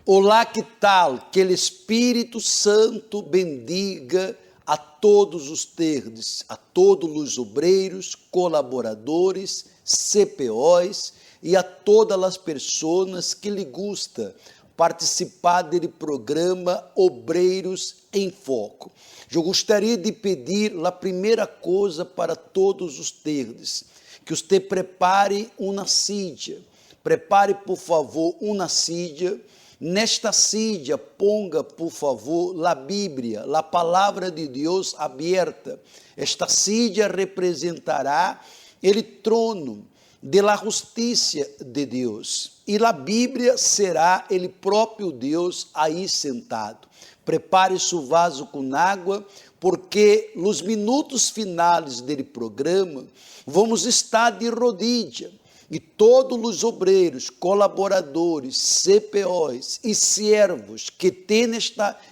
Olá, que tal? Que o Espírito Santo bendiga a todos os terdes, a todos os obreiros, colaboradores, CPOs e a todas as pessoas que lhe gusta participar do programa Obreiros em Foco. Eu gostaria de pedir a primeira coisa para todos os terdes, que você prepare uma sídia. Prepare, por favor, uma sídia. Nesta sídia, ponga, por favor, a Bíblia, a palavra de Deus aberta. Esta sídia representará o trono da justiça de Deus. E a Bíblia será o próprio Deus aí sentado. Prepare seu vaso com água, porque nos minutos finais do programa, vamos estar de rodilha. E todos os obreiros, colaboradores, CPOs e servos que têm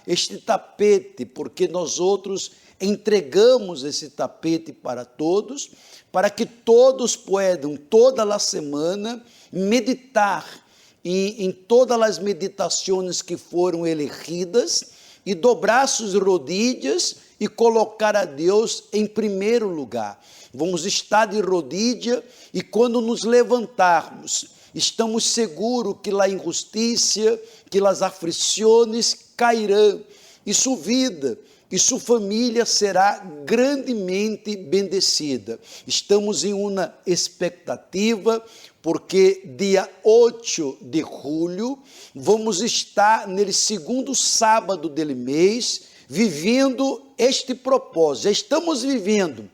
este tapete, porque nós outros entregamos esse tapete para todos, para que todos possam, toda a semana, meditar em todas as meditações que foram elegidas e dobrar suas rodilhas e colocar a Deus em primeiro lugar. Vamos estar de rodilha e quando nos levantarmos, estamos seguros que a injustiça, que as aflições cairão e sua vida e sua família será grandemente bendecida. Estamos em uma expectativa, porque dia 8 de julho vamos estar no segundo sábado do mês, vivendo este propósito. Já estamos vivendo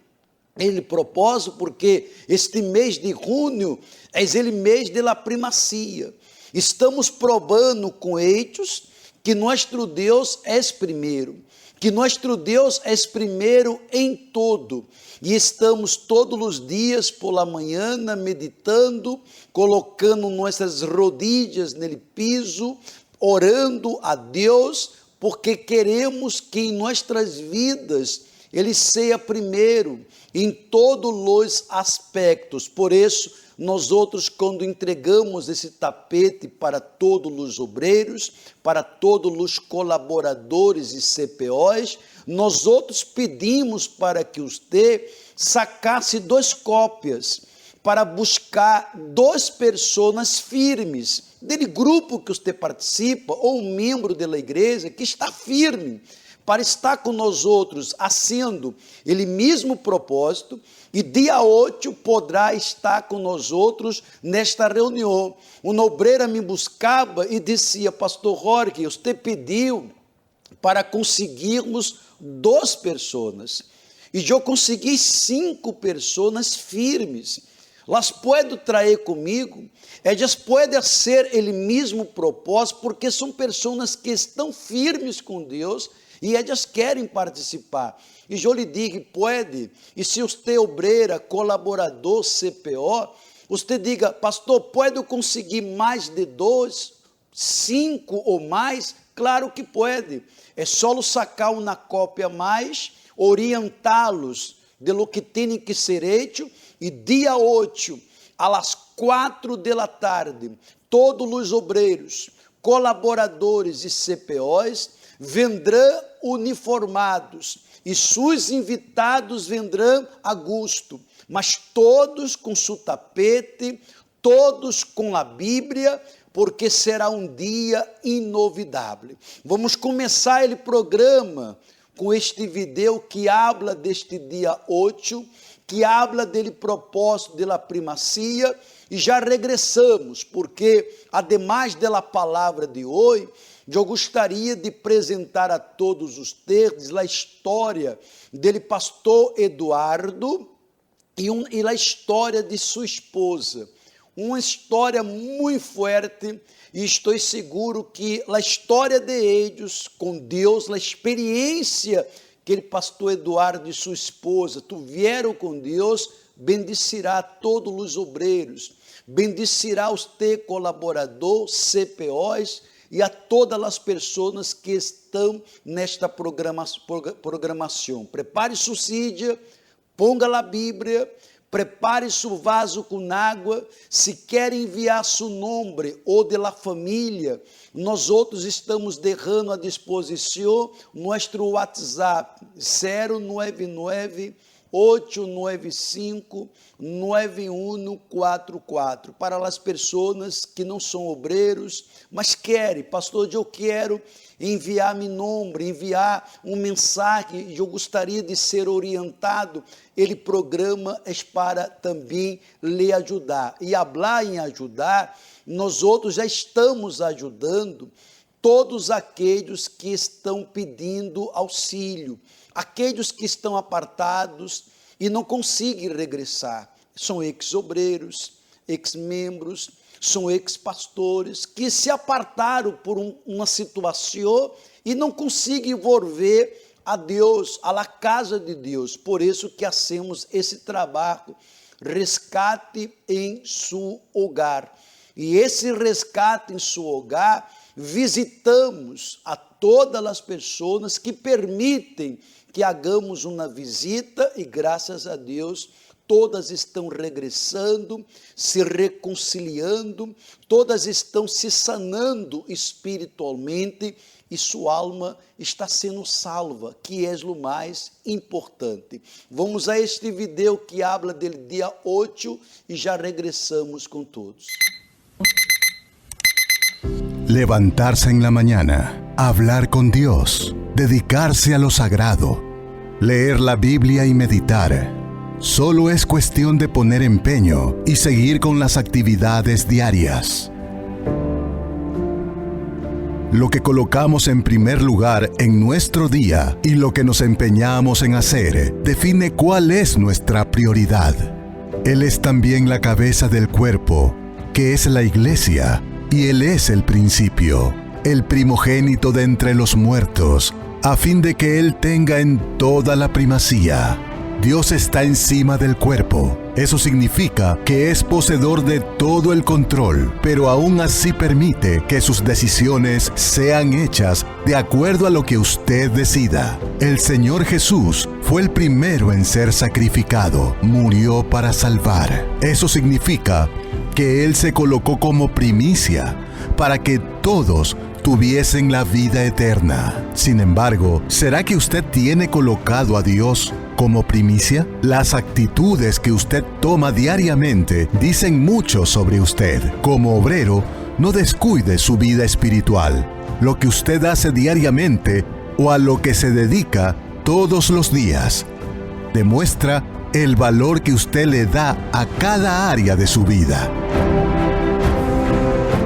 ele propósito, porque este mês de junho é o mês da primacia. Estamos provando com hechos que nosso Deus é primeiro, que nosso Deus é primeiro em todo. E estamos todos os dias pela manhã meditando, colocando nossas rodilhas no piso, orando a Deus, porque queremos que em nossas vidas Ele seja primeiro em todos os aspectos. Por isso, nós outros, quando entregamos esse tapete para todos os obreiros, para todos os colaboradores e CPOs, nós outros pedimos para que você sacasse 2 cópias, para buscar 2 pessoas firmes, dele grupo que você participa, ou um membro da igreja que está firme, para estar com nós outros, fazendo ele mesmo propósito, e dia 8 poderá estar com nós outros nesta reunião. Uma obreira me buscava e dizia: pastor Jorge, você pediu para conseguirmos 2 pessoas, e eu consegui 5 pessoas firmes. Elas podem trazer comigo, elas podem ser ele mesmo propósito, porque são pessoas que estão firmes com Deus, e elas querem participar. E eu lhe digo, pode, e se você é obreira, colaborador, CPO, você diga: pastor, pode conseguir mais de 2, 5 ou mais? Claro que pode, é só sacar uma cópia a mais, orientá-los de lo que tem que ser feito, e dia 8, às 4 da tarde, todos os obreiros, colaboradores e CPOs vendrão uniformados, e seus invitados vendrão a gosto, mas todos com seu tapete, todos com a Bíblia, porque será um dia inovidável. Vamos começar o programa com este vídeo que habla deste dia 8, que habla dele propósito da primacia, e já regressamos, porque, ademais da palavra de hoje, eu gostaria de apresentar a todos os terdes a história dele pastor Eduardo e a história de sua esposa. Uma história muito forte, e estou seguro que a história de eles com Deus, a experiência que ele pastor Eduardo e sua esposa tiveram com Deus, bendecirá todos os obreiros, bendecirá os colaboradores, CPOs, e a todas as pessoas que estão nesta programação. Prepare sua sídia, ponga a Bíblia, prepare su vaso com água. Se quer enviar seu nome ou de la família, nós outros estamos deixando à disposição nosso WhatsApp 099 895 9144 para as pessoas que não são obreiros, mas querem, pastor, eu quero enviar meu nome, enviar mensagem, eu gostaria de ser orientado. Ele programa é para também lhe ajudar. E falar em ajudar, nós outros já estamos ajudando todos aqueles que estão pedindo auxílio, aqueles que estão apartados e não conseguem regressar. São ex-obreiros, ex-membros, são ex-pastores que se apartaram por uma situação e não conseguem volver a Deus, à casa de Deus. Por isso que hacemos esse trabalho, resgate em seu hogar. E esse resgate em seu hogar, visitamos a todas as pessoas que permitem que hagamos uma visita e, graças a Deus, todas estão regressando, se reconciliando, todas estão se sanando espiritualmente e sua alma está sendo salva, que é o mais importante. Vamos a este vídeo que habla do dia 8 e já regressamos com todos. Levantarse en la mañana, hablar con Dios, dedicarse a lo sagrado, leer la Biblia y meditar. Solo es cuestión de poner empeño y seguir con las actividades diarias. Lo que colocamos en primer lugar en nuestro día y lo que nos empeñamos en hacer define cuál es nuestra prioridad. Él es también la cabeza del cuerpo, que es la iglesia, y Él es el principio, el primogénito de entre los muertos, a fin de que Él tenga en toda la primacía. Dios está encima del cuerpo. Eso significa que es poseedor de todo el control, pero aún así permite que sus decisiones sean hechas de acuerdo a lo que usted decida. El Señor Jesús fue el primero en ser sacrificado, murió para salvar. Eso significa que Él se colocó como primicia para que todos tuviesen la vida eterna. Sin embargo, ¿será que usted tiene colocado a Dios como primicia? Las actitudes que usted toma diariamente dicen mucho sobre usted. Como obrero, no descuide su vida espiritual, lo que usted hace diariamente o a lo que se dedica todos los días. Demuestra el valor que usted le da a cada área de su vida.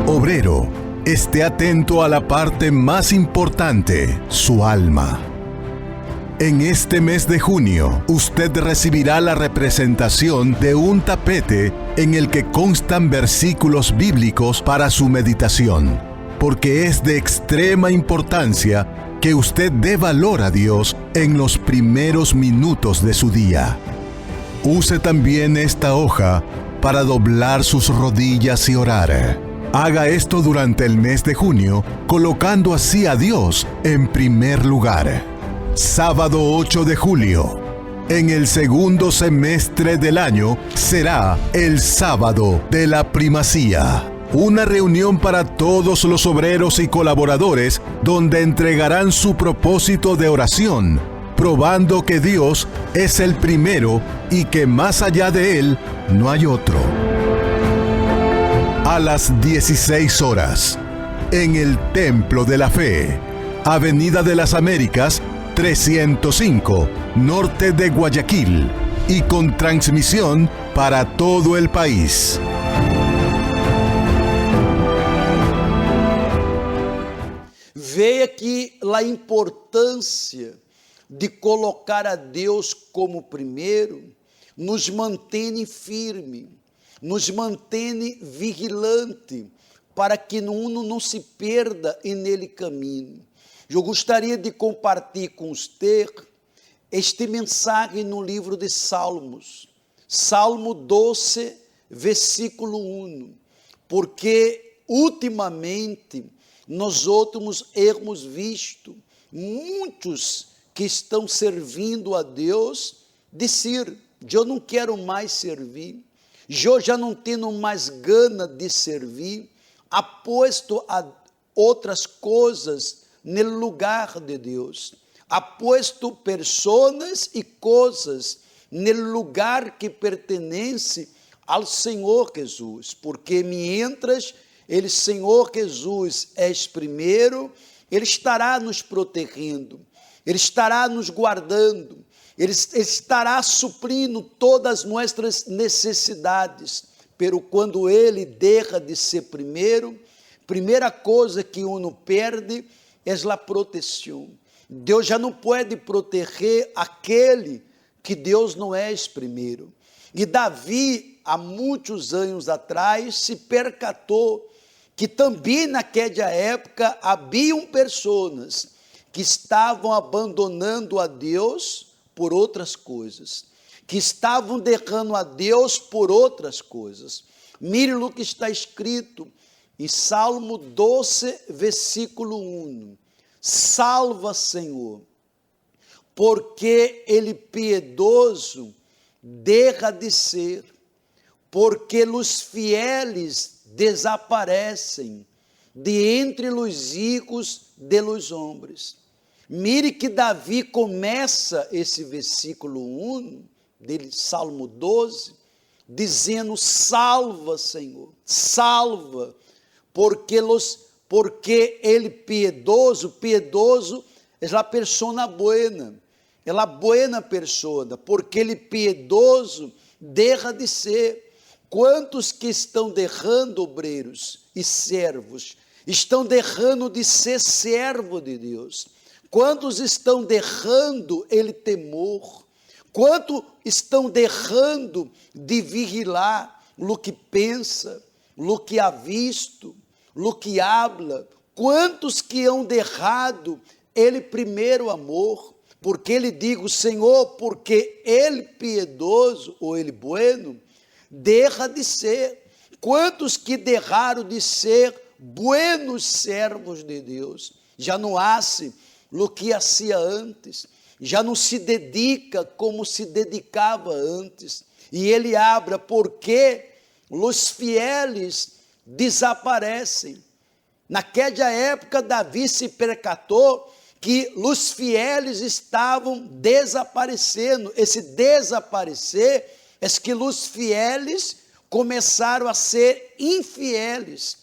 Obrero, esté atento a la parte más importante, su alma. En este mes de junio, usted recibirá la representación de un tapete en el que constan versículos bíblicos para su meditación, porque es de extrema importancia que usted dé valor a Dios en los primeros minutos de su día. Use también esta hoja para doblar sus rodillas y orar. Haga esto durante el mes de junio, colocando así a Dios en primer lugar. Sábado 8 de julio, en el segundo semestre del año, será el sábado de la primacía. Una reunión para todos los obreros y colaboradores donde entregarán su propósito de oración, probando que Dios es el primero y que más allá de Él no hay otro. A las 16 horas, en el Templo de la Fe, Avenida de las Américas, 305, norte de Guayaquil, y con transmisión para todo el país. Veja aqui a importância de colocar a Deus como primeiro, nos mantém firme, nos mantém vigilante, para que uno não se perda nele caminho. Eu gostaria de compartilhar com você este mensagem no livro de Salmos, Salmo 12, versículo 1, porque ultimamente nós outros hemos visto muitos que estão servindo a Deus dizer: eu não quero mais servir, eu já não tenho mais gana de servir, aposto a outras coisas no lugar de Deus, aposto pessoas e coisas no lugar que pertence ao Senhor Jesus, porque mientras Ele, Senhor Jesus, és primeiro, Ele estará nos protegendo, Ele estará nos guardando, Ele estará suprindo todas as nossas necessidades, pero quando Ele deixa de ser primeiro, primeira coisa que uno perde é a proteção. Deus já não pode proteger aquele que Deus não é primeiro. E Davi, há muitos anos atrás, se percatou que também naquela época haviam pessoas que estavam abandonando a Deus por outras coisas, que estavam deixando a Deus por outras coisas. Mire o que está escrito em Salmo 12, versículo 1. Salva, Senhor, porque Ele piedoso deixa de ser, porque os fieles desaparecem de entre os hijos de los homens. Mire que Davi começa esse versículo 1, dele, Salmo 12, dizendo, salva, Senhor, salva, porque Ele piedoso é a persona buena, é a buena persona, porque Ele piedoso deixa de ser. Quantos que estão deixando obreiros e servos, estão deixando de ser servo de Deus? Quantos estão deixando Ele temor? Quantos estão deixando de vigiar o que pensa, o que ha visto, o que habla? Quantos que hão deixado Ele primeiro amor? Porque Ele digo, Senhor, porque Ele piedoso, ou Ele bueno, deixa de ser. Quantos que deixaram de ser buenos servos de Deus? Já não hace o que hacía antes, já não se dedica como se dedicava antes. E ele habla porque os fieles desaparecem. Naquela época, Davi se percatou que os fieles estavam desaparecendo. Esse desaparecer é que os fieles começaram a ser infieles.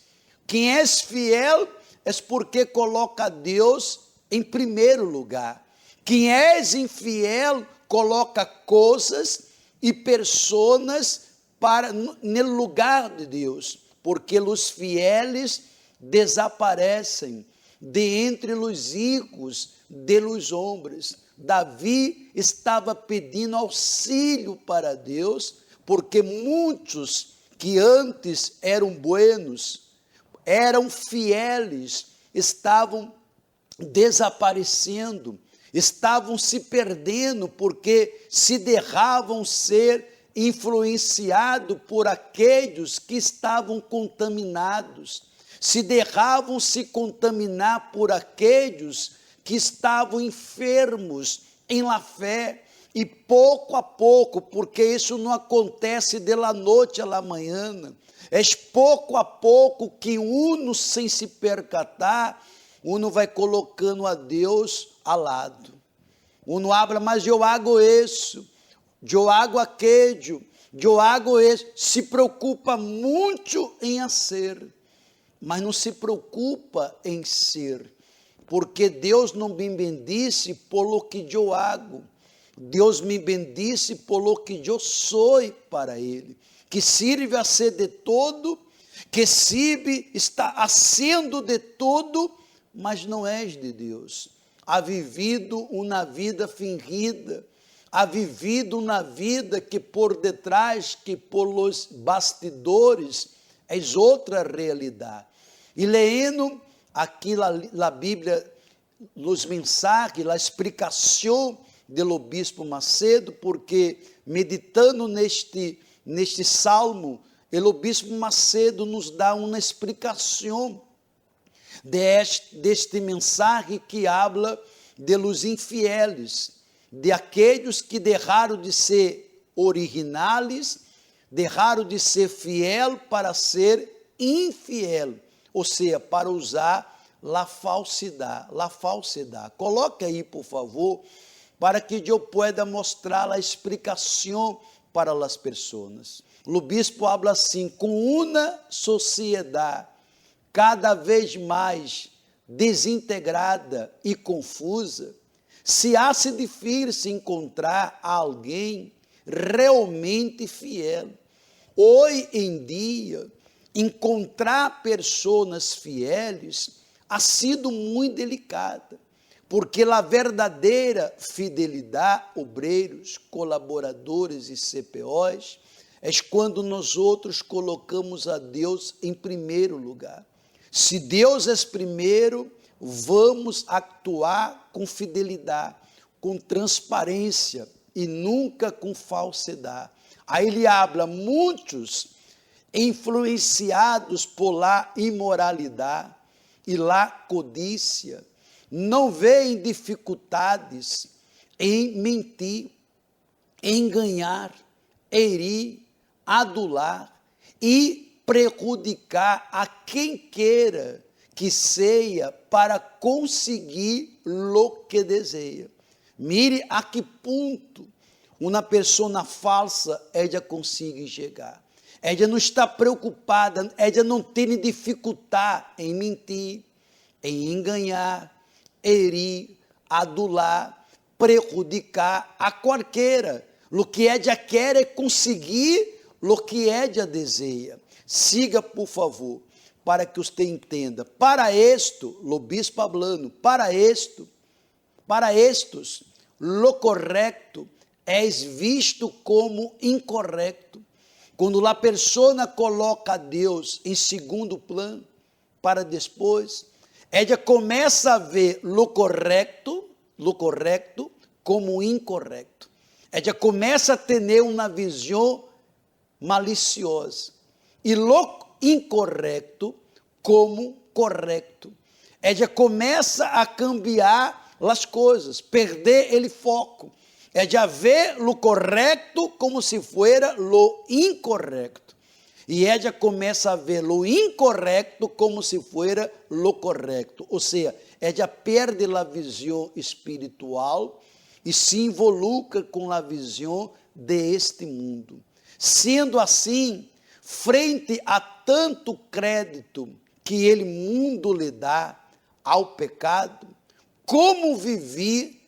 Quem é fiel é porque coloca Deus em primeiro lugar. Quem é infiel coloca coisas e pessoas no lugar de Deus, porque os fieles desaparecem de entre os hijos de los homens. Davi estava pedindo auxílio para Deus, porque muitos que antes eram buenos, eram fieles, estavam desaparecendo, estavam se perdendo, porque se deixavam ser influenciados por aqueles que estavam contaminados, se deixavam se contaminar por aqueles que estavam enfermos em la fé, e pouco a pouco, porque isso não acontece de la noite à la manhã, é pouco a pouco que uno, sem se percatar, uno vai colocando a Deus ao lado. Uno habla, mas eu hago isso, eu hago aquele, eu hago isso. Se preocupa muito em ser, mas não se preocupa em ser, porque Deus não me bendice pelo que eu hago, Deus me bendice pelo que eu sou para Ele, que sirve a ser de todo, que sirve, está sendo de todo, mas não és de Deus. Ha vivido uma vida fingida, ha vivido uma vida que por detrás, que por los bastidores, é outra realidade. E lendo aqui a Bíblia, os mensagens, a explicação do Bispo Macedo, porque meditando neste salmo, o Bispo Macedo nos dá uma explicação deste mensagem que habla de los infieles, de aqueles que deixaram de ser originales, deixaram de ser fiel para ser infiel, ou seja, para usar la falsidade. Coloque aí, por favor, para que eu pueda mostrar a explicação para as pessoas. O bispo habla assim: com uma sociedade cada vez mais desintegrada e confusa, se hace difícil encontrar alguém realmente fiel. Hoje em dia, encontrar pessoas fieles ha sido muito delicada, porque a verdadeira fidelidade, obreiros, colaboradores e CPOs, é quando nós outros colocamos a Deus em primeiro lugar. Se Deus é primeiro, vamos actuar com fidelidade, com transparência e nunca com falsidade. Aí ele habla, muitos influenciados por la imoralidade e la codícia, não veem dificuldades em mentir, enganar, herir, adular e prejudicar a quem queira que seja para conseguir o que deseja. Mire a que ponto uma pessoa falsa ela consegue chegar. Ela não está preocupada, ela não tem dificuldade em mentir, em enganar, herir, adular, prejudicar a qualquer. O que ela quer é conseguir o que ela deseja. Siga, por favor, para que você entenda. Para esto, o bispo hablando, para estos, lo correcto é visto como incorreto. Quando a pessoa coloca a Deus em segundo plano, para depois, ela começa a ver lo correto como incorreto. Ela começa a ter uma visão maliciosa. E lo incorreto como correto. Ela começa a cambiar as coisas, perder ele foco. Ela vê o correto como se fosse lo incorreto. E ela começa a ver o incorreto como se fosse lo correto. Ou seja, ela perde a visão espiritual e se involucra com a visão deste mundo. Sendo assim, frente a tanto crédito que ele mundo lhe dá ao pecado, como vivi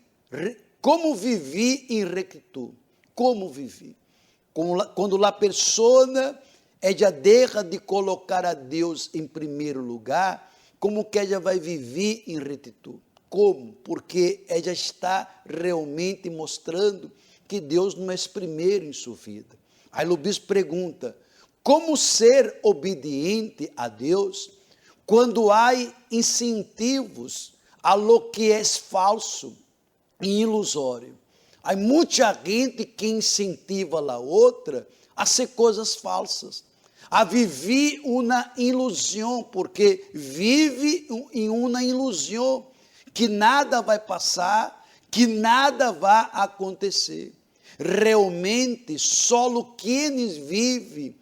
em rectitud? Como vivi? Quando a pessoa ela deixa de colocar a Deus em primeiro lugar, como que ela vai viver em retitude? Como? Porque ela está realmente mostrando que Deus não é primeiro em sua vida. Aí o bispo pergunta, como ser obediente a Deus quando há incentivos a lo que é falso e ilusório? Há muita gente que incentiva a outra a ser coisas falsas, a viver uma ilusão, porque vive em uma ilusão que nada vai passar, que nada vai acontecer. Realmente, só quem vive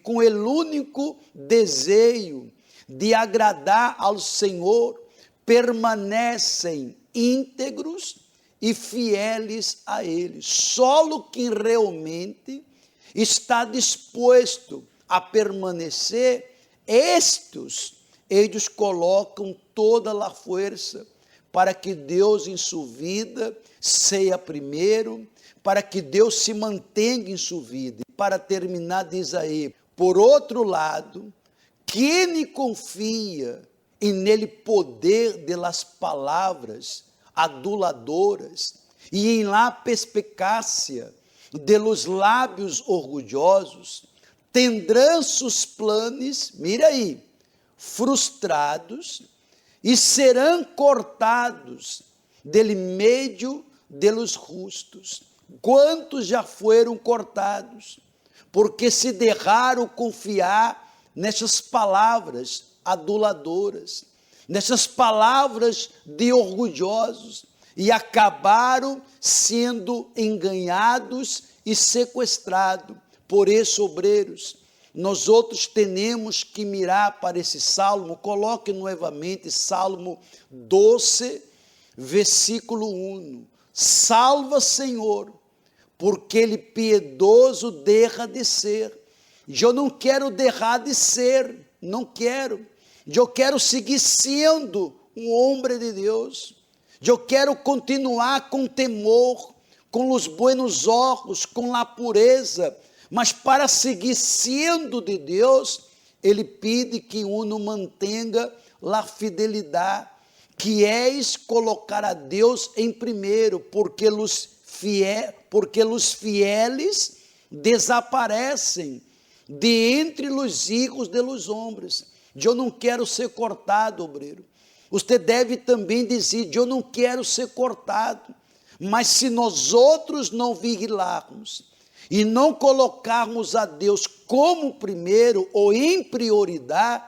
com o único desejo de agradar ao Senhor, permanecem íntegros e fieles a Ele. Só quem realmente está disposto a permanecer, eles colocam toda a força para que Deus em sua vida seja primeiro, para que Deus se mantenha em sua vida. E para terminar, diz aí, por outro lado, quem confia nele poder de las palavras aduladoras e em la perspicácia de los lábios orgulhosos, tendrão seus planos, mira aí, frustrados, e serão cortados del meio de los justos. Quantos já foram cortados? Porque se deixaram confiar nessas palavras aduladoras, nessas palavras de orgulhosos, e acabaram sendo enganados e sequestrados por esses obreiros. Nós outros temos que mirar para esse salmo. Coloque novamente Salmo 12, versículo 1. Salva, Senhor, porque Ele piedoso deixa de ser. Eu não quero deixar de ser, não quero. Eu quero seguir sendo um homem de Deus. Eu quero continuar com temor, com os buenos olhos, com a pureza. Mas para seguir sendo de Deus, Ele pede que uno mantenha a fidelidade, que és colocar a Deus em primeiro, porque os fieles desaparecem de entre os hijos de los homens. Eu não quero ser cortado, obreiro. Você deve também dizer, eu não quero ser cortado. Mas se nós outros não vigilarmos e não colocarmos a Deus como primeiro ou em prioridade,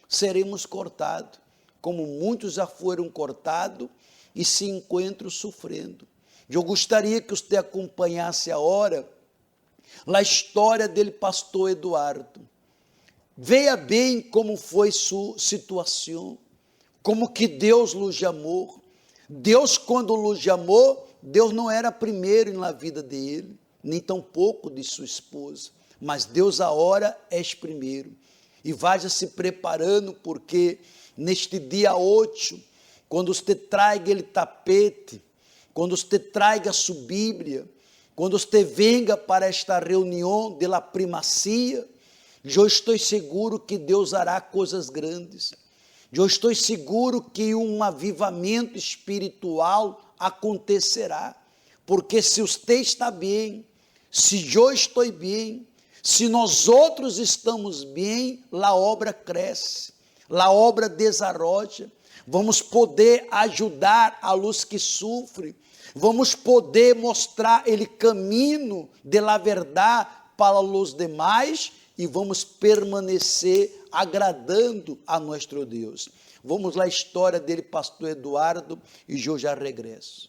seremos cortados, como muitos já foram cortados e se encontram sofrendo. Eu gostaria que você acompanhasse agora a história dele, pastor Eduardo. Veja bem como foi sua situação, como que Deus o chamou. Deus, quando o chamou, Deus não era primeiro na vida dele, nem tampouco de sua esposa, mas Deus agora é primeiro. E vá se preparando, porque neste dia 8, quando você traga ele tapete, quando você traga a sua Bíblia, quando você venga para esta reunião de la primacia, eu estou seguro que Deus hará coisas grandes. Eu estou seguro que um avivamento espiritual acontecerá, porque se você está bem, se eu estou bem, se nós outros estamos bem, a obra cresce, a obra desarrolla, vamos poder ajudar a luz que sofre, vamos poder mostrar ele caminho de la verdade para os demais e vamos permanecer agradando a nosso Deus. Vamos lá, a história dele, pastor Eduardo, e eu já regresso.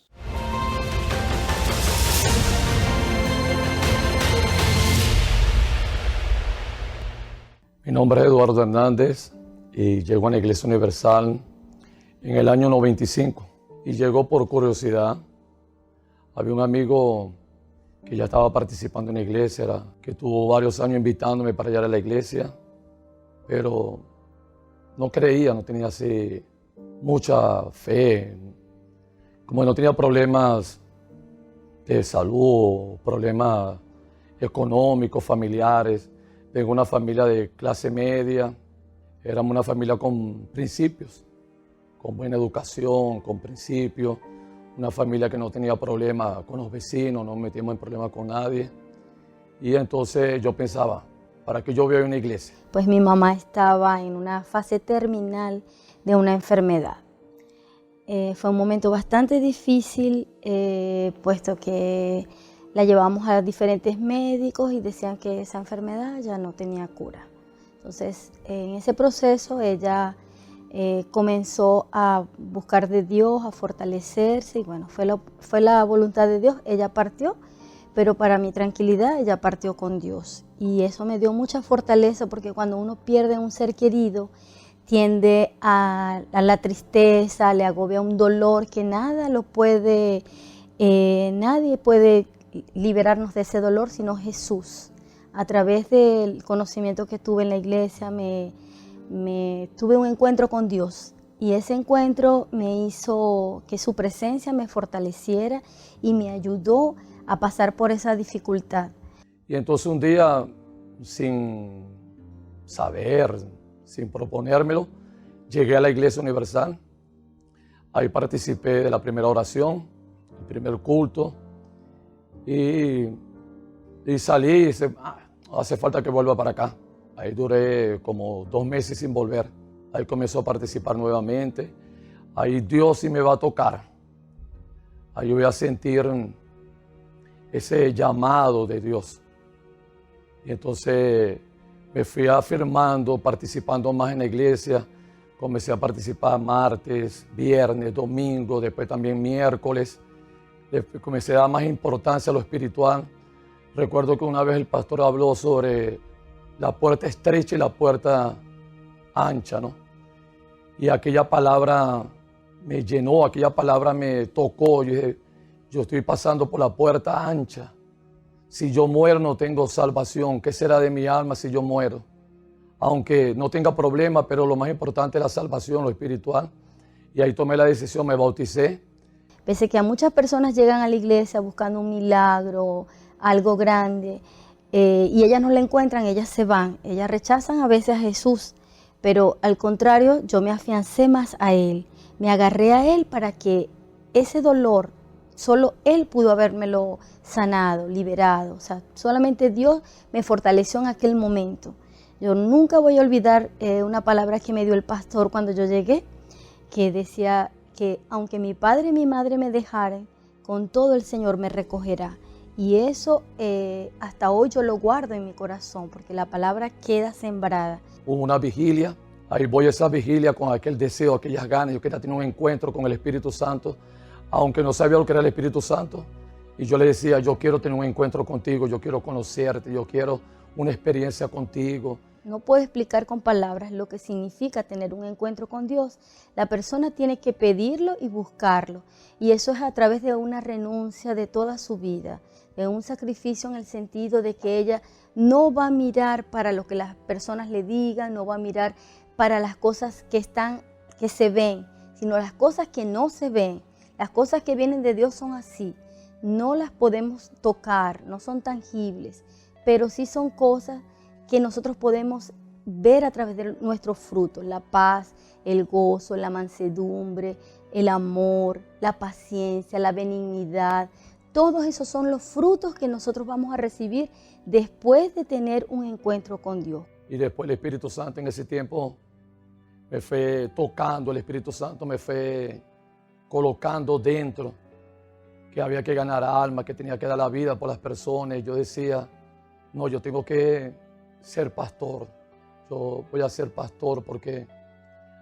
Mi nombre es Eduardo Hernández y llego a la Iglesia Universal en el año 95 y llegó por curiosidad. Había un amigo que ya estaba participando en la iglesia, que tuvo varios años invitándome para llegar a la iglesia, pero no creía, no tenía así mucha fe, como no tenía problemas de salud, problemas económicos, familiares. Tengo una familia de clase media, éramos una familia con principios, con buena educación, con principios, una familia que no tenía problemas con los vecinos, no nos metíamos en problemas con nadie. Y entonces yo pensaba, ¿para qué yo voy a una iglesia? Pues mi mamá estaba en una fase terminal de una enfermedad. Fue un momento bastante difícil, puesto que la llevamos a diferentes médicos y decían que esa enfermedad ya no tenía cura. Entonces, en ese proceso ella comenzó a buscar de Dios, a fortalecerse, y bueno, fue la voluntad de Dios. Ella partió, pero para mi tranquilidad ella partió con Dios. Y eso me dio mucha fortaleza, porque cuando uno pierde un ser querido, tiende a la tristeza, le agobia un dolor que nadie puede liberarnos de ese dolor sino Jesús. A través del conocimiento que tuve en la iglesia, tuve un encuentro con Dios, y ese encuentro me hizo que su presencia me fortaleciera y me ayudó a pasar por esa dificultad. Y entonces un día, sin saber, sin proponérmelo, llegué a la Iglesia Universal. Ahí participé de la primera oración, el primer culto, y salí y dije, hace falta que vuelva para acá. Ahí duré como 2 meses sin volver. Ahí comenzó a participar nuevamente. Ahí Dios sí me va a tocar. Ahí voy a sentir ese llamado de Dios. Y entonces me fui afirmando, participando más en la iglesia, Comencé a participar martes, viernes, domingo, después también miércoles. Después comencé a dar más importancia a lo espiritual. Recuerdo que una vez el pastor habló sobre la puerta estrecha y la puerta ancha, ¿no? Y aquella palabra me llenó, aquella palabra me tocó. Yo dije, yo estoy pasando por la puerta ancha. Si yo muero no tengo salvación. ¿Qué será de mi alma si yo muero? Aunque no tenga problema, pero lo más importante es la salvación, lo espiritual. Y ahí tomé la decisión, me bauticé. Pese que a muchas personas llegan a la iglesia buscando un milagro, algo grande, y ellas no la encuentran, ellas se van. Ellas rechazan a veces a Jesús, pero al contrario, yo me afiancé más a Él. Me agarré a Él para que ese dolor, solo Él pudo habérmelo sanado, liberado. O sea, solamente Dios me fortaleció en aquel momento. Yo nunca voy a olvidar una palabra que me dio el pastor cuando yo llegué, que decía que aunque mi padre y mi madre me dejaren, con todo el Señor me recogerá. Y eso hasta hoy yo lo guardo en mi corazón, porque la palabra queda sembrada. Hubo una vigilia, ahí voy a esa vigilia con aquel deseo, aquellas ganas. Yo quería tener un encuentro con el Espíritu Santo, aunque no sabía lo que era el Espíritu Santo. Y yo le decía, yo quiero tener un encuentro contigo, yo quiero conocerte, yo quiero una experiencia contigo. No puedo explicar con palabras lo que significa tener un encuentro con Dios. La persona tiene que pedirlo y buscarlo. Y eso es a través de una renuncia de toda su vida, de un sacrificio en el sentido de que ella no va a mirar para lo que las personas le digan, no va a mirar para las cosas que se ven, sino las cosas que no se ven. Las cosas que vienen de Dios son así. No las podemos tocar, no son tangibles, pero sí son cosas que nosotros podemos ver a través de nuestros frutos, la paz, el gozo, la mansedumbre, el amor, la paciencia, la benignidad. Todos esos son los frutos que nosotros vamos a recibir después de tener un encuentro con Dios. Y después el Espíritu Santo en ese tiempo me fue tocando, el Espíritu Santo me fue colocando dentro, que había que ganar alma, que tenía que dar la vida por las personas. Yo decía, no, yo tengo que ser pastor, yo voy a ser pastor porque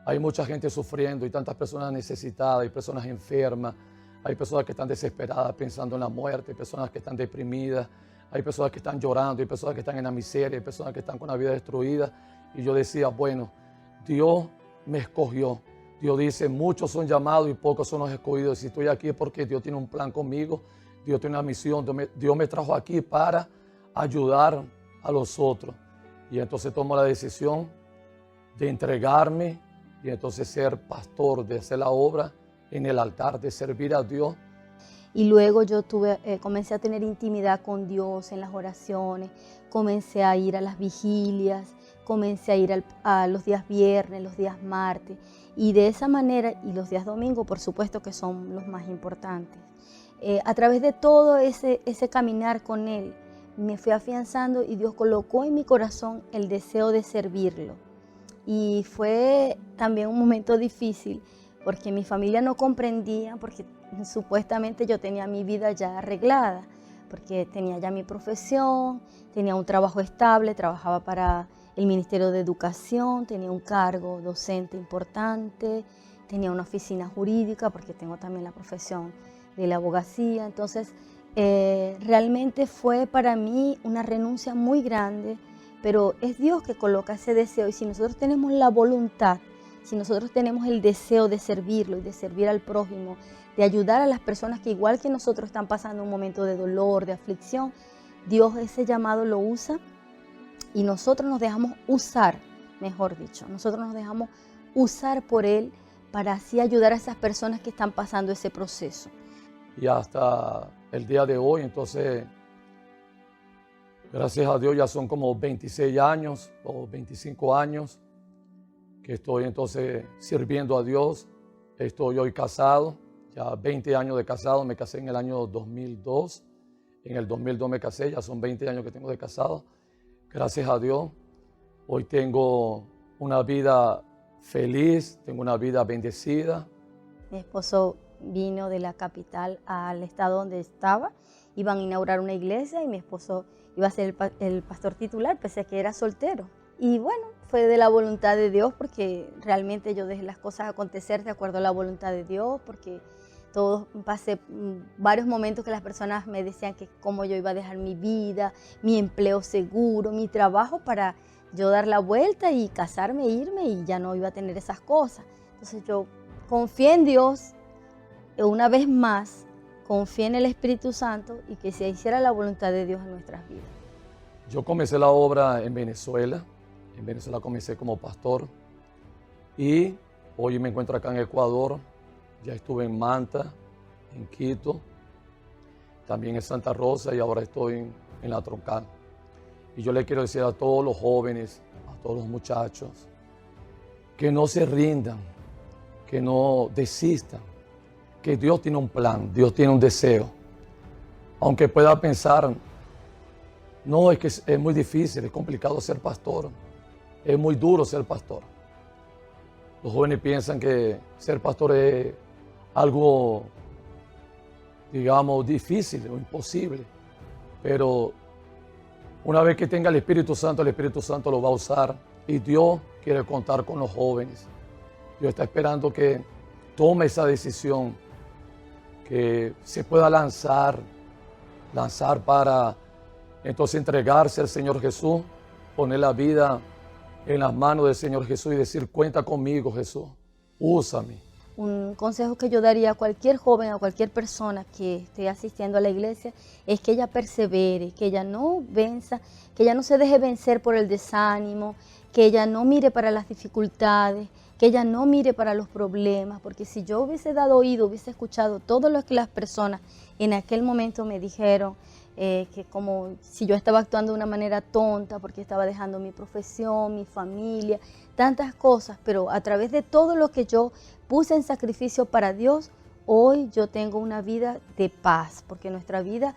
hay mucha gente sufriendo y tantas personas necesitadas, hay personas enfermas, hay personas que están desesperadas pensando en la muerte, hay personas que están deprimidas, hay personas que están llorando, hay personas que están en la miseria, hay personas que están con la vida destruida. Y yo decía, bueno, Dios me escogió. Dios dice, muchos son llamados y pocos son los escogidos. Si estoy aquí es porque Dios tiene un plan conmigo, Dios tiene una misión, Dios me trajo aquí para ayudar a los otros. Y entonces tomo la decisión de entregarme y entonces ser pastor, de hacer la obra en el altar, de servir a Dios. Y luego yo comencé a tener intimidad con Dios en las oraciones, comencé a ir a las vigilias, comencé a ir a los días viernes, los días martes, y de esa manera, y los días domingos, por supuesto que son los más importantes. A través de todo ese caminar con Él, me fui afianzando y Dios colocó en mi corazón el deseo de servirlo. Y fue también un momento difícil porque mi familia no comprendía, porque supuestamente yo tenía mi vida ya arreglada, porque tenía ya mi profesión, tenía un trabajo estable, trabajaba para el Ministerio de Educación, tenía un cargo docente importante, tenía una oficina jurídica porque tengo también la profesión de la abogacía. Entonces, realmente fue para mí una renuncia muy grande, pero es Dios que coloca ese deseo, y si nosotros tenemos la voluntad, si nosotros tenemos el deseo de servirlo y de servir al prójimo, de ayudar a las personas que igual que nosotros están pasando un momento de dolor, de aflicción, Dios ese llamado lo usa y nosotros nos dejamos usar, mejor dicho, nosotros nos dejamos usar por Él para así ayudar a esas personas que están pasando ese proceso. Y hasta el día de hoy, entonces, gracias a Dios ya son como 26 años o 25 años que estoy entonces sirviendo a Dios. Estoy hoy casado, ya 20 años de casado, me casé en el año 2002, en el 2002 me casé, ya son 20 años que tengo de casado. Gracias a Dios, hoy tengo una vida feliz, tengo una vida bendecida. Mi esposo vino de la capital al estado donde estaba, iban a inaugurar una iglesia y mi esposo iba a ser el pastor titular, pese a que era soltero. Y bueno, fue de la voluntad de Dios, porque realmente yo dejé las cosas acontecer de acuerdo a la voluntad de Dios, porque pasé varios momentos que las personas me decían que cómo yo iba a dejar mi vida, mi empleo seguro, mi trabajo para yo dar la vuelta y casarme, irme, y ya no iba a tener esas cosas. Entonces yo confié en Dios, una vez más, confié en el Espíritu Santo y que se hiciera la voluntad de Dios en nuestras vidas. Yo comencé la obra en Venezuela comencé como pastor y hoy me encuentro acá en Ecuador. Ya estuve en Manta, en Quito, también en Santa Rosa y ahora estoy en La Troncal. Y yo le quiero decir a todos los jóvenes, a todos los muchachos, que no se rindan, que no desistan, que Dios tiene un plan, Dios tiene un deseo. Aunque pueda pensar, no, es que es muy difícil, es complicado ser pastor, es muy duro ser pastor. Los jóvenes piensan que ser pastor es algo, digamos, difícil o imposible, pero una vez que tenga el Espíritu Santo lo va a usar y Dios quiere contar con los jóvenes. Dios está esperando que tome esa decisión, que se pueda lanzar para entonces entregarse al Señor Jesús, poner la vida en las manos del Señor Jesús y decir, cuenta conmigo, Jesús, úsame. Un consejo que yo daría a cualquier joven, a cualquier persona que esté asistiendo a la iglesia, es que ella persevere, que ella no venza, que ella no se deje vencer por el desánimo, que ella no mire para las dificultades, que ella no mire para los problemas, porque si yo hubiese dado oído, hubiese escuchado todo lo que las personas en aquel momento me dijeron, que como si yo estaba actuando de una manera tonta porque estaba dejando mi profesión, mi familia, tantas cosas, pero a través de todo lo que yo puse en sacrificio para Dios, hoy yo tengo una vida de paz, porque nuestra vida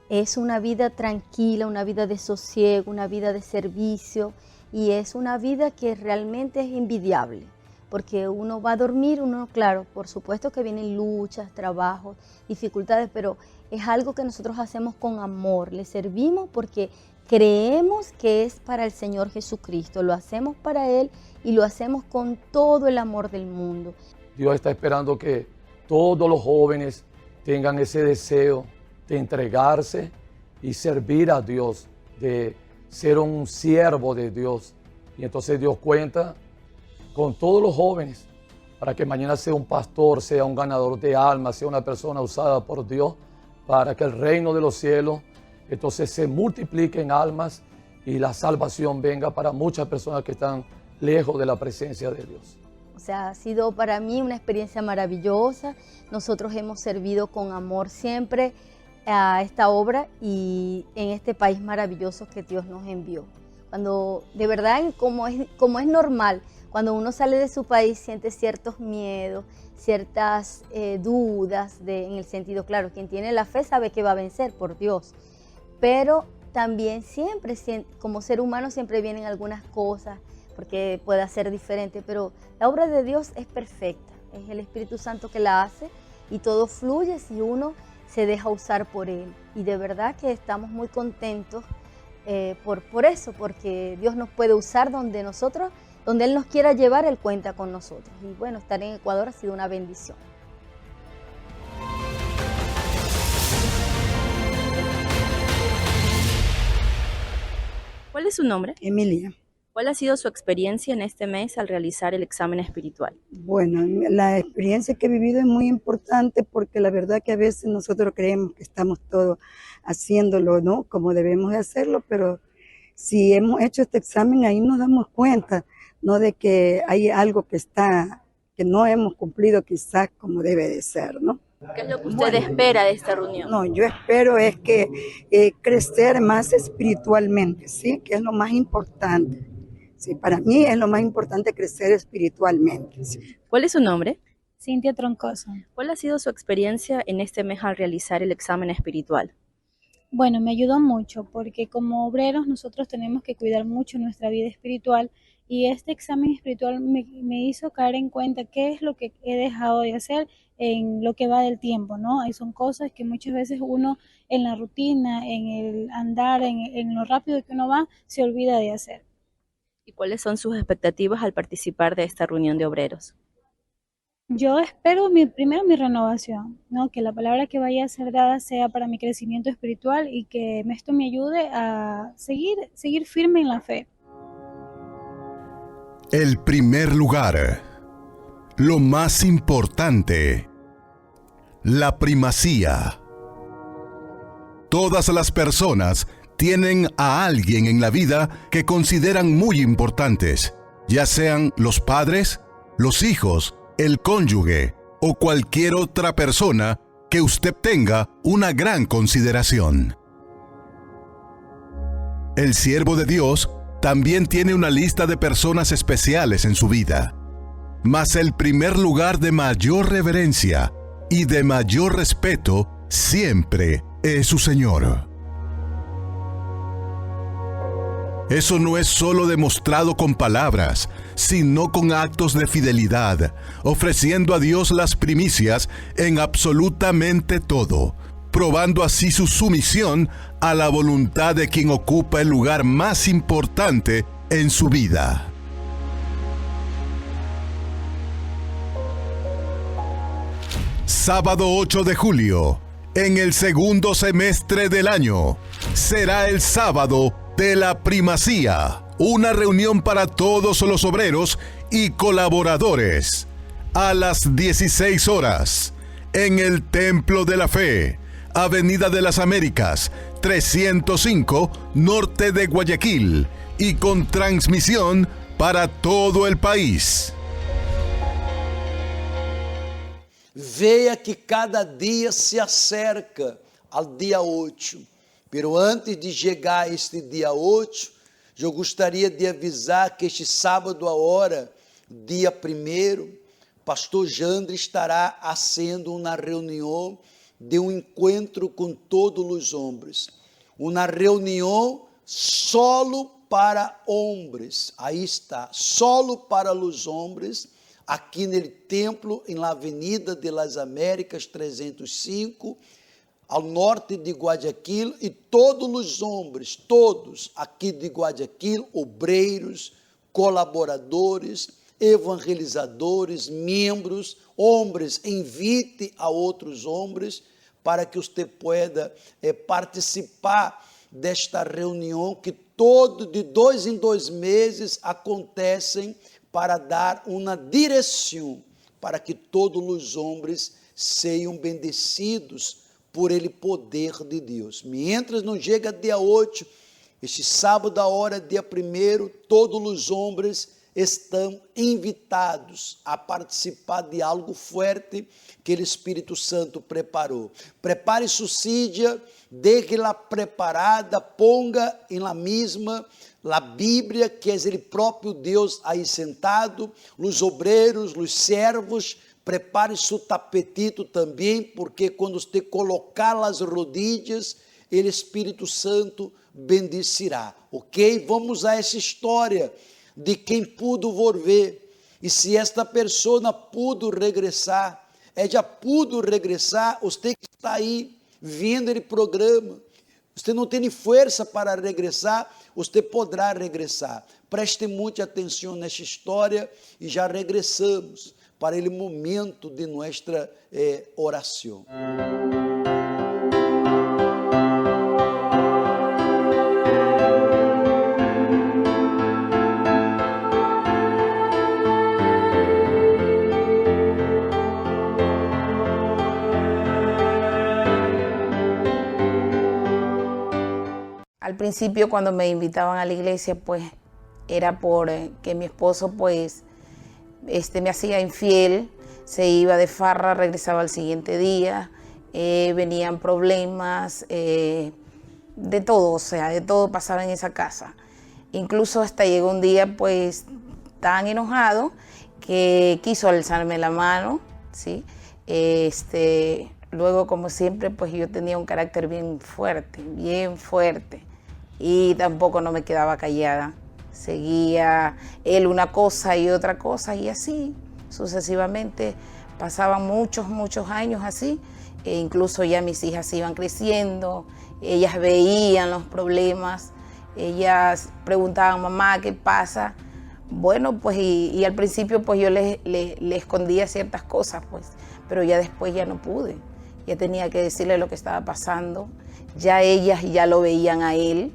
es una vida tranquila, una vida de sosiego, una vida de servicio, y es una vida que realmente es envidiable, porque uno va a dormir, claro, por supuesto que vienen luchas, trabajos, dificultades, pero es algo que nosotros hacemos con amor, le servimos porque creemos que es para el Señor Jesucristo, lo hacemos para Él y lo hacemos con todo el amor del mundo. Dios está esperando que todos los jóvenes tengan ese deseo de entregarse y servir a Dios, de ser un siervo de Dios. Y entonces Dios cuenta con todos los jóvenes para que mañana sea un pastor, sea un ganador de almas, sea una persona usada por Dios para que el reino de los cielos entonces se multiplique en almas y la salvación venga para muchas personas que están lejos de la presencia de Dios. O sea, ha sido para mí una experiencia maravillosa. Nosotros hemos servido con amor siempre a esta obra y en este país maravilloso que Dios nos envió. Cuando de verdad, como es normal, cuando uno sale de su país siente ciertos miedos, ciertas dudas, en el sentido, claro, quien tiene la fe sabe que va a vencer por Dios, pero también siempre, como ser humano, siempre vienen algunas cosas, porque puede ser diferente, pero la obra de Dios es perfecta, es el Espíritu Santo que la hace y todo fluye si uno se deja usar por Él. Y de verdad que estamos muy contentos por eso, porque Dios nos puede usar donde Él nos quiera llevar, Él cuenta con nosotros. Y bueno, estar en Ecuador ha sido una bendición. ¿Cuál es su nombre? Emilia. ¿Cuál ha sido su experiencia en este mes al realizar el examen espiritual? Bueno, la experiencia que he vivido es muy importante porque la verdad que a veces nosotros creemos que estamos todos haciéndolo, ¿no? Como debemos de hacerlo, pero si hemos hecho este examen ahí nos damos cuenta, ¿no? De que hay algo que no hemos cumplido quizás como debe de ser, ¿no? ¿Qué es lo que usted espera de esta reunión? No, yo espero es que crecer más espiritualmente, ¿sí? Que es lo más importante. Sí, para mí es lo más importante crecer espiritualmente. ¿Sí? ¿Cuál es su nombre? Cintia Troncoso. ¿Cuál ha sido su experiencia en este mes al realizar el examen espiritual? Bueno, me ayudó mucho porque como obreros nosotros tenemos que cuidar mucho nuestra vida espiritual y este examen espiritual me hizo caer en cuenta qué es lo que he dejado de hacer en lo que va del tiempo, ¿no? Y son cosas que muchas veces uno en la rutina, en el andar, en lo rápido que uno va, se olvida de hacer. ¿Y cuáles son sus expectativas al participar de esta reunión de obreros? Yo espero primero mi renovación, ¿no? Que la palabra que vaya a ser dada sea para mi crecimiento espiritual y que esto me ayude a seguir firme en la fe. El primer lugar, lo más importante, la primacía. Todas las personas tienen a alguien en la vida que consideran muy importantes, ya sean los padres, los hijos, el cónyuge o cualquier otra persona que usted tenga una gran consideración. El siervo de Dios también tiene una lista de personas especiales en su vida, mas el primer lugar de mayor reverencia y de mayor respeto siempre es su Señor. Eso no es solo demostrado con palabras, sino con actos de fidelidad, ofreciendo a Dios las primicias en absolutamente todo, probando así su sumisión a la voluntad de quien ocupa el lugar más importante en su vida. Sábado 8 de julio, en el segundo semestre del año, será el sábado de la primacía, una reunión para todos los obreros y colaboradores, a las 16 horas, en el Templo de la Fe, Avenida de las Américas, 305, norte de Guayaquil, y con transmisión para todo el país. Veja que cada dia se acerca ao dia 8. Pero antes de chegar a este dia 8, eu gostaria de avisar que este sábado agora, dia 1º, pastor Jandre estará fazendo uma reunião de encontro com todos os homens. Uma reunião solo para homens. Aí está, solo para os homens, aqui no templo, em la Avenida de las Américas 305, ao norte de Guayaquil, e todos os homens, todos aqui de Guayaquil, obreiros, colaboradores, evangelizadores, membros, homens, invite a outros homens para que você pueda participar desta reunião que de 2 em 2 meses acontecem para dar uma direção para que todos os homens sejam bendecidos por ele poder de Deus. Mientras não chega dia 8, este sábado, a hora, dia 1º, todos os homens estão invitados a participar de algo forte que o Espírito Santo preparou. Prepare sua silla, deixe-la preparada, ponga em la mesma a Bíblia, que é o próprio Deus aí sentado, os obreiros, os servos. Prepare seu tapetito também, porque quando você colocar as rodilhas, o Espírito Santo bendecirá, ok? Vamos a essa história de quem pudo volver, e se esta pessoa pudo regressar, já pudo regressar, você que está aí vendo o programa, você não tem força para regressar, você poderá regressar. Preste muita atenção nessa história e já regressamos para o momento de nossa oração. Al principio, cuando me invitaban a la iglesia, pues era por que mi esposo pues me hacía infiel, se iba de farra, regresaba al siguiente día, venían problemas, de todo, o sea, de todo pasaba en esa casa. Incluso hasta llegó un día pues tan enojado que quiso alzarme la mano, ¿sí? Luego, como siempre, pues yo tenía un carácter bien fuerte, y tampoco no me quedaba callada. Seguía él una cosa y otra cosa, y así sucesivamente pasaban muchos años así, incluso ya mis hijas iban creciendo, ellas veían los problemas, Ellas preguntaban, mamá, ¿qué pasa? Bueno, pues y al principio pues yo le escondía ciertas cosas, pues, pero ya después ya no pude. Ya tenía que decirle lo que estaba pasando. Ya ellas ya lo veían a él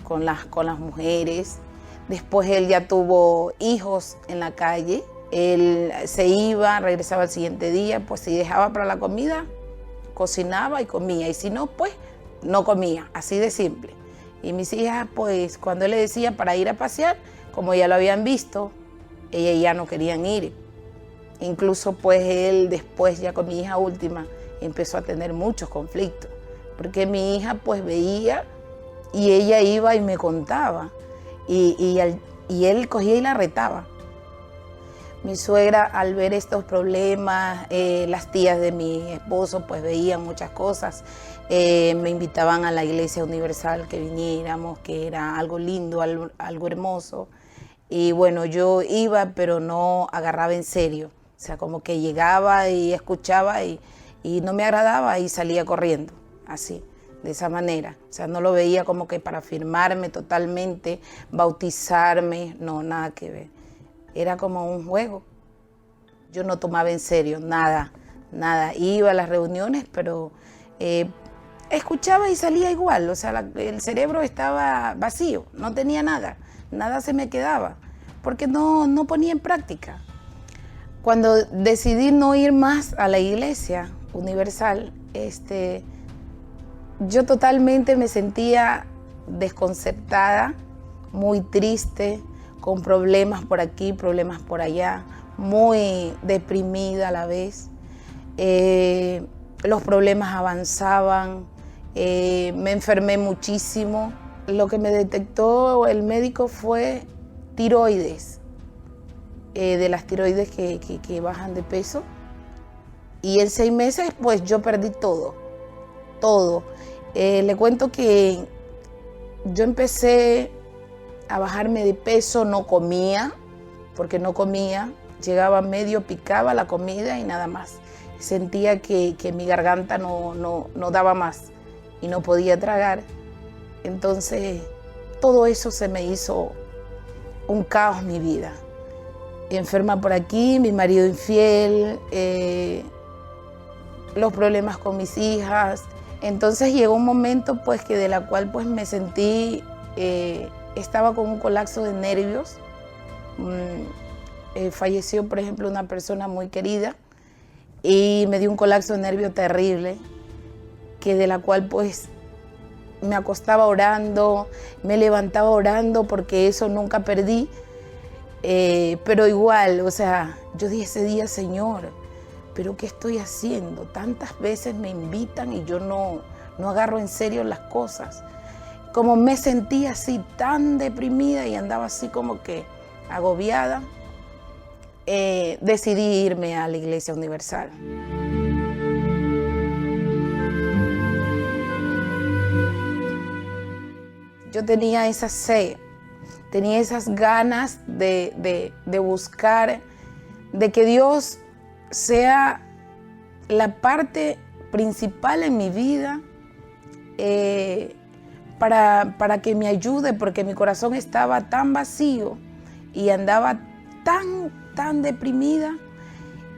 con las mujeres. Después él ya tuvo hijos en la calle. Él se iba, regresaba al siguiente día, pues si dejaba para la comida, cocinaba y comía. Y si no, pues no comía, así de simple. Y mis hijas, pues cuando él le decía para ir a pasear, como ya lo habían visto, ellas ya no querían ir. Incluso pues él después, ya con mi hija última, empezó a tener muchos conflictos. Porque mi hija pues veía y ella iba y me contaba. Y él cogía y la retaba. Mi suegra, al ver estos problemas, las tías de mi esposo pues veían muchas cosas. Me invitaban a la Iglesia Universal que viniéramos, que era algo lindo, algo hermoso. Y bueno, yo iba, pero no agarraba en serio. O sea, como que llegaba y escuchaba y no me agradaba y salía corriendo, así, de esa manera. O sea, no lo veía como que para firmarme totalmente, bautizarme, no, nada que ver. Era como un juego. Yo no tomaba en serio nada, nada. Iba a las reuniones, pero escuchaba y salía igual. O sea, el cerebro estaba vacío, no tenía nada. Nada se me quedaba, porque no ponía en práctica. Cuando decidí no ir más a la Iglesia Universal, yo totalmente me sentía desconcertada, muy triste, con problemas por aquí, problemas por allá, muy deprimida a la vez. Los problemas avanzaban, me enfermé muchísimo. Lo que me detectó el médico fue tiroides, de las tiroides que bajan de peso. Y en 6 meses pues yo perdí todo. Le cuento que yo empecé a bajarme de peso, no comía, porque no comía, llegaba medio, picaba la comida y nada más. Sentía que mi garganta no daba más y no podía tragar. Entonces, todo eso se me hizo un caos en mi vida. Enferma por aquí, mi marido infiel, los problemas con mis hijas. Entonces llegó un momento pues que de la cual pues me sentí, estaba con un colapso de nervios. Falleció, por ejemplo, una persona muy querida y me dio un colapso de nervio terrible, que de la cual pues me acostaba orando, me levantaba orando, porque eso nunca perdí. Pero igual, o sea, yo dije ese día, Señor, ¿pero qué estoy haciendo? Tantas veces me invitan y yo no agarro en serio las cosas. Como me sentía así tan deprimida y andaba así como que agobiada, decidí irme a la Iglesia Universal. Yo tenía esa sed, tenía esas ganas de buscar, de que Dios sea la parte principal en mi vida, para que me ayude, porque mi corazón estaba tan vacío y andaba tan deprimida,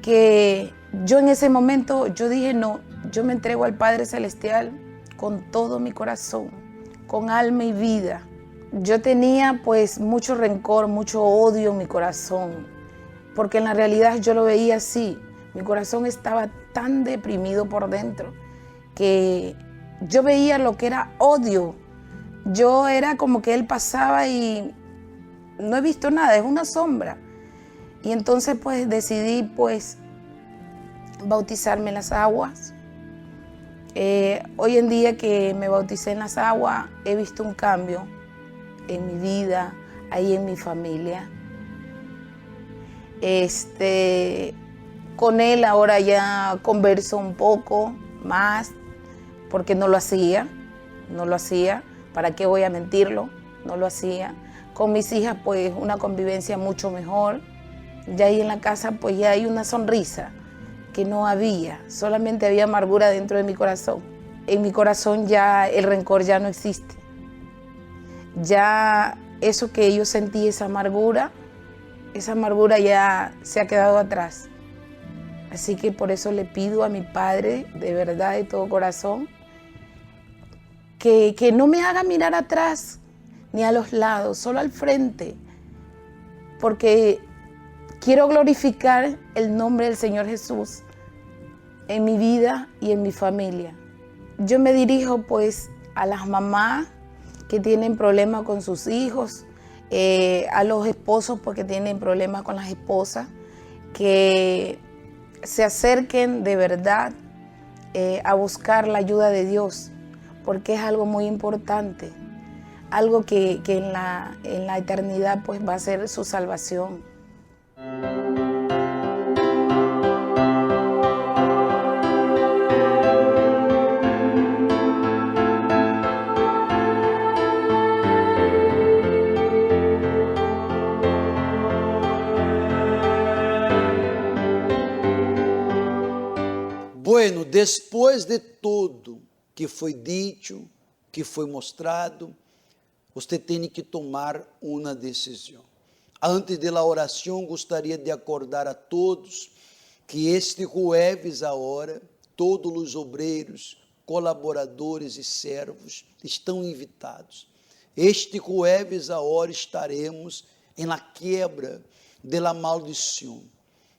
que yo en ese momento yo dije, no, yo me entrego al Padre Celestial con todo mi corazón, con alma y vida. Yo tenía pues mucho rencor, mucho odio en mi corazón, porque en la realidad yo lo veía así. Mi corazón estaba tan deprimido por dentro que yo veía lo que era odio. Yo era como que él pasaba y no he visto nada, es una sombra. Y entonces pues decidí pues bautizarme en las aguas. Hoy en día que me bauticé en las aguas, he visto un cambio en mi vida, ahí en mi familia. Con él ahora ya converso un poco más, porque no lo hacía. ¿Para qué voy a mentirlo? No lo hacía. Con mis hijas pues una convivencia mucho mejor. Ya ahí en la casa pues ya hay una sonrisa que no había, solamente había amargura dentro de mi corazón. En mi corazón ya el rencor ya no existe. ya eso que yo sentí, esa amargura ya se ha quedado atrás. Así que por eso le pido a mi Padre, de verdad, de todo corazón, que no me haga mirar atrás ni a los lados, solo al frente, porque quiero glorificar el nombre del Señor Jesús en mi vida y en mi familia. Yo me dirijo pues a las mamás que tienen problemas con sus hijos, a los esposos porque tienen problemas con las esposas, que se acerquen de verdad a buscar la ayuda de Dios, porque es algo muy importante, algo que en la eternidad pues va a ser su salvación. Bueno, depois de tudo que foi dito, que foi mostrado, você tem que tomar uma decisão. Antes da oração, gostaria de acordar a todos que este jueves agora, todos os obreiros, colaboradores e servos estão invitados. Este jueves agora estaremos na quebra da maldição.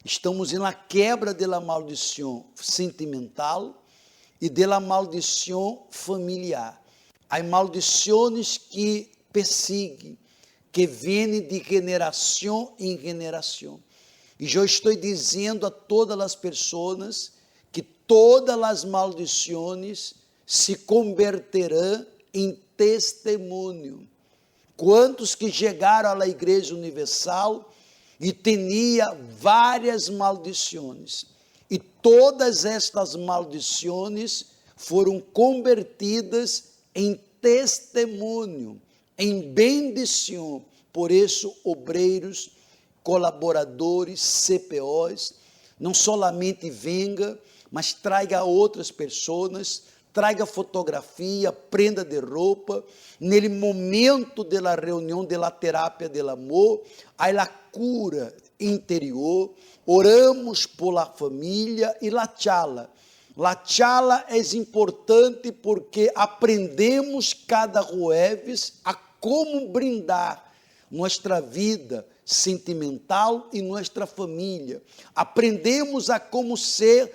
Estamos na quebra da maldição sentimental e da maldição familiar. Há maldições que perseguem, que vêm de geração em geração. E eu estou dizendo a todas as pessoas que todas as maldições se converterão em testemunho. Quantos que chegaram à Igreja Universal e tinha várias maldições, e todas estas maldições foram convertidas em testemunho, em bendição. Por isso, obreiros, colaboradores, CPOs, não solamente venga, mas traga outras pessoas, traga fotografia, prenda de roupa. Nele momento da reunião da terapia do amor, há a cura interior. Oramos por la família e la chala. La chala é importante porque aprendemos cada jueves a como brindar nossa vida sentimental e nossa família. Aprendemos a como ser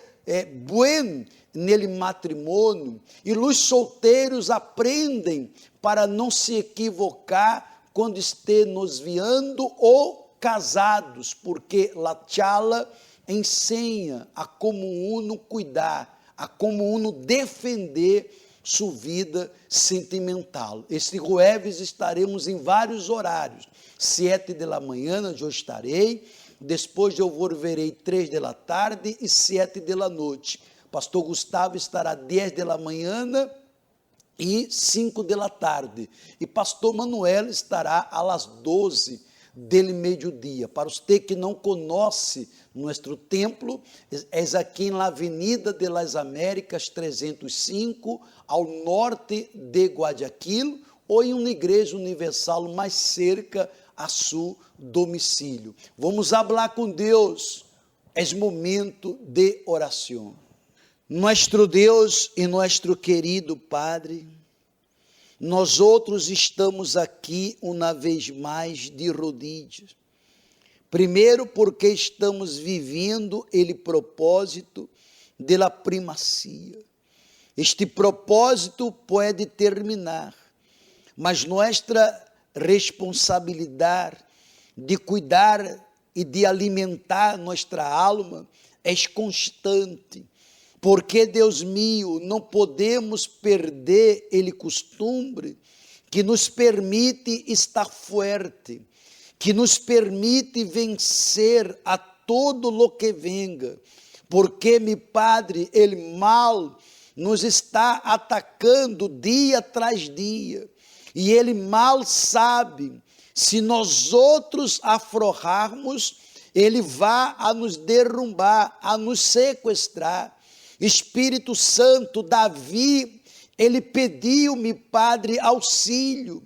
bom nele matrimônio, e os solteiros aprendem para não se equivocar quando estê nos viando ou casados, porque la chala ensina a como uno cuidar, a como uno defender sua vida sentimental. Este jueves estaremos em vários horários. 7 da manhã eu estarei, depois eu volverei 3 da tarde e 7 da noite. Pastor Gustavo estará 10 da manhã e 5 da tarde. E Pastor Manuel estará às 12 del meio-dia. Para você que não conhece nosso templo, é aqui na Avenida de las Américas 305, ao norte de Guayaquil, ou em uma igreja universal mais cerca a seu domicílio. Vamos falar com Deus. É momento de oração. Nosso Deus e nosso querido Padre, nós outros estamos aqui uma vez mais de rodilhas. Primeiro porque estamos vivendo ele propósito da primacia. Este propósito pode terminar, mas nossa responsabilidade de cuidar e de alimentar nossa alma é constante. Porque, Deus meu, não podemos perder ele costume que nos permite estar forte, que nos permite vencer a todo lo que venga. Porque, meu Padre, ele mal nos está atacando dia tras dia. E ele mal sabe, se nós outros afrouxarmos, ele vai a nos derrubar, a nos sequestrar. Espírito Santo, Davi, ele pediu-me, Padre, auxílio,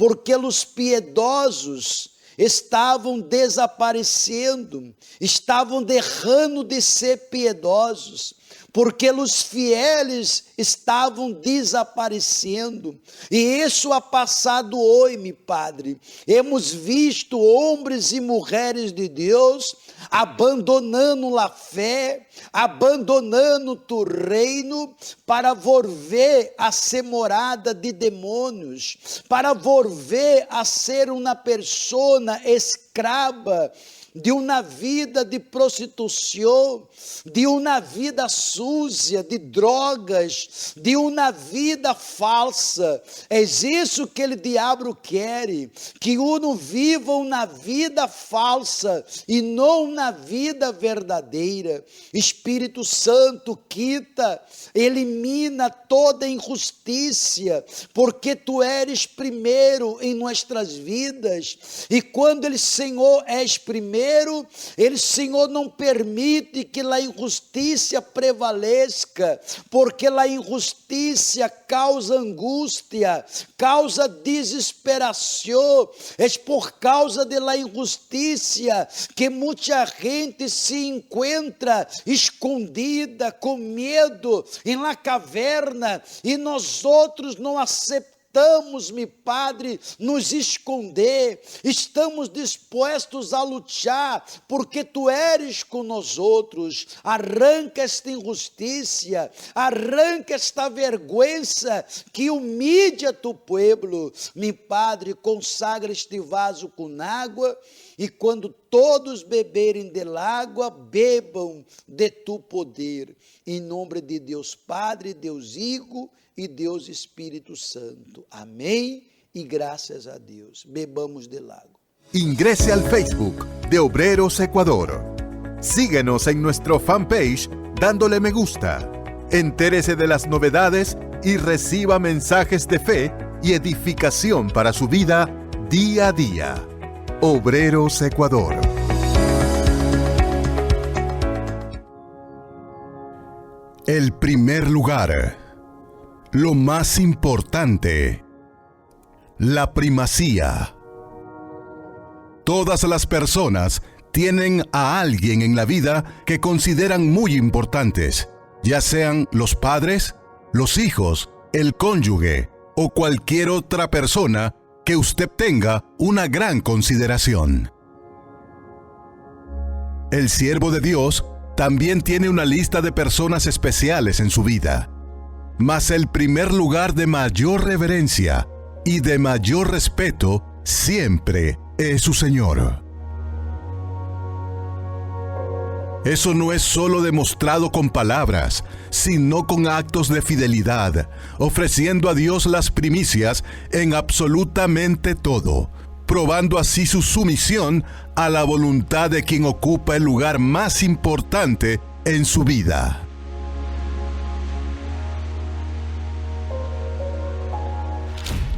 porque os piedosos estavam desaparecendo, estavam deixando de ser piedosos, porque os fieles estavam desaparecendo. E isso ha passado hoje, meu Padre. Hemos visto homens e mulheres de Deus abandonando a fé, abandonando tu reino, para volver a ser morada de demônios, para volver a ser uma pessoa escrava de uma vida de prostituição, de uma vida suja, de drogas, de uma vida falsa. É isso que o diabo quer, que uno viva uma vida falsa e não uma vida verdadeira. Espírito Santo, quita, elimina toda injustiça, porque tu eres primeiro em nossas vidas, e quando o Senhor és primeiro, ele, Senhor, não permite que a injustiça prevaleça, porque a injustiça causa angústia, causa desesperação. É por causa da injustiça que muita gente se encontra escondida, com medo, em la caverna, e nós outros não aceitamos, meu Padre, nos esconder, estamos dispostos a lutar, porque Tu eres com nós outros. Arranca esta injustiça, arranca esta vergonha que humilha Tu povo. Meu Padre, consagra este vaso com água, e quando todos beberem da água, bebam de Tu poder. Em nome de Deus Padre, Deus Hijo e Deus Espírito Santo. Amém e graças a Deus. Bebamos del agua. Ingrese al Facebook de Obreros Ecuador. Síguenos en nuestro fanpage dándole me gusta. Entérese de las novedades y reciba mensajes de fe y edificación para su vida día a día. Obreros Ecuador. El primer lugar. Lo más importante, la primacía. Todas las personas tienen a alguien en la vida que consideran muy importantes, ya sean los padres, los hijos, el cónyuge o cualquier otra persona que usted tenga una gran consideración. El siervo de Dios también tiene una lista de personas especiales en su vida. Mas el primer lugar de mayor reverencia y de mayor respeto siempre es su Señor. Eso no es solo demostrado con palabras, sino con actos de fidelidad, ofreciendo a Dios las primicias en absolutamente todo, probando así su sumisión a la voluntad de quien ocupa el lugar más importante en su vida.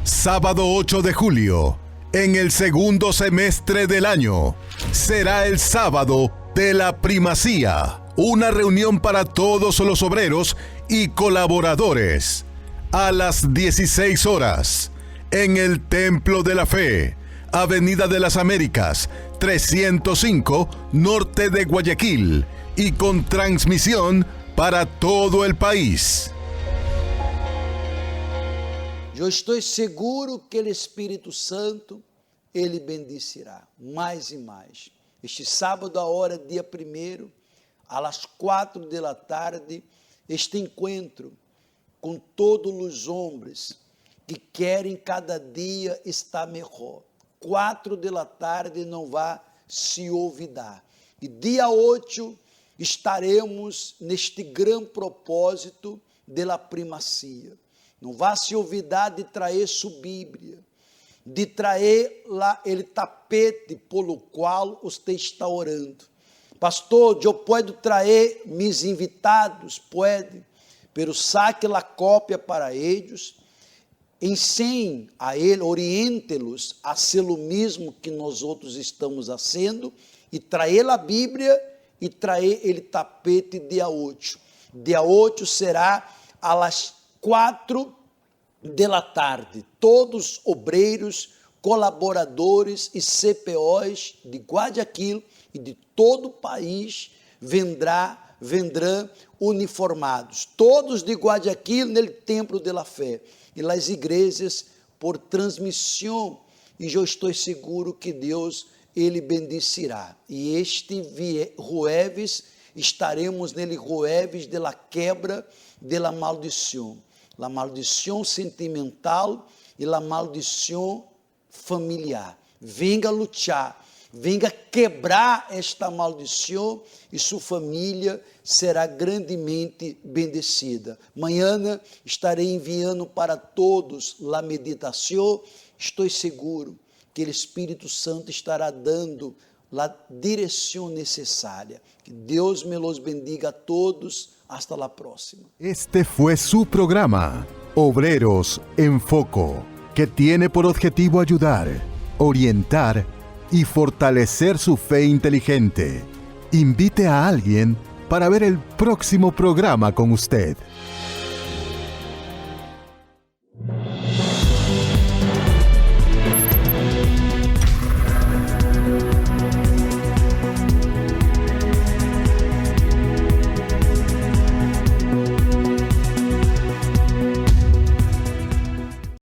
Sábado 8 de julio, en el segundo semestre del año, será el sábado de la primacía, una reunión para todos los obreros y colaboradores, a las 16 horas, en el Templo de la Fe, Avenida de las Américas, 305, norte de Guayaquil, y con transmisión para todo el país. Eu estou seguro que o Espírito Santo, ele bendicerá mais e mais. Este sábado, a hora, dia 1º, às 4 da tarde, este encontro com todos os homens que querem cada dia estar melhor. 4 da tarde não vai se olvidar. E dia 8 estaremos neste grande propósito da primacía. Não vá se olvidar de trazer sua Bíblia, de trazer lá o tapete pelo qual você está orando. Pastor, eu posso trazer meus invitados? Pode, pero saque a cópia para eles, ensine a ele, oriente-los a ser o mesmo que nós outros estamos fazendo, e trazer a Bíblia e trazer o tapete dia 8. Dia 8 será às 4 da tarde, todos obreiros, colaboradores e CPOs de Guayaquil e de todo o país vendrão uniformados, todos de Guayaquil no Templo de la Fé e as igrejas por transmissão, e eu estou seguro que Deus ele bendecirá. E este jueves estaremos nele jueves de la quebra de la maldição sentimental e la maldição familiar. Venga lutar, venga quebrar esta maldição e sua família será grandemente bendecida. Amanhã estarei enviando para todos a meditação. Estou seguro que o Espírito Santo estará dando a direção necessária. Que Deus me los bendiga a todos. Hasta la próxima. Este fue su programa, Obreros en Foco, que tiene por objetivo ayudar, orientar y fortalecer su fe inteligente. Invite a alguien para ver el próximo programa con usted.